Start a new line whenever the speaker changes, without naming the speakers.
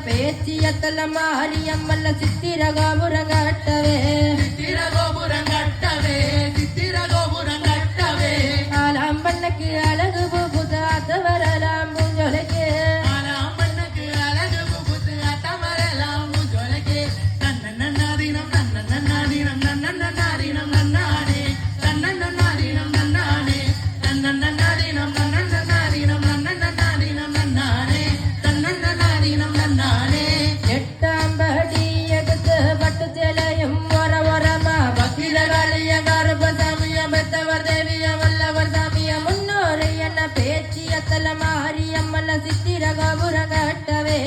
பேச்சியத்தல மாரியம்மல்ல சித்திர கோபுரம் கட்டவே சித்திர கோபுரம் கட்டவே சித்திர கோபுரம் கட்டவே ஆலாம்பண்ணுக்கு அழகு பூத்து அத்த வரலாம் பூஞ்சொலைக்கு ஆலாம்பண்ணுக்கு அழகு பூத்து அத்த வரலாம் பூஞ்சொலைக்கு நன்னன்னாதினம் நன்னன்னாதினம் நன்னன்னாதினம் நன்னானே நன்னன்னாதினம் நன்னானே நன்னன்னாதினம் நன்னன்னாதினம் நன்னன்னாதினம் நன்னானே நன்னன்னாதினம் நன்னானே எட்டாம்படி எடுத்து பட்டு சேலையும் வரமா பக்கிலகாலிய கருப்பசாமிய பெத்தவர் தேவிய வல்லவர் சாமிய முன்னோரை என்ன பேச்சியத்தல மாரியம்மல்ல சித்திர கோபுரம் கட்டவே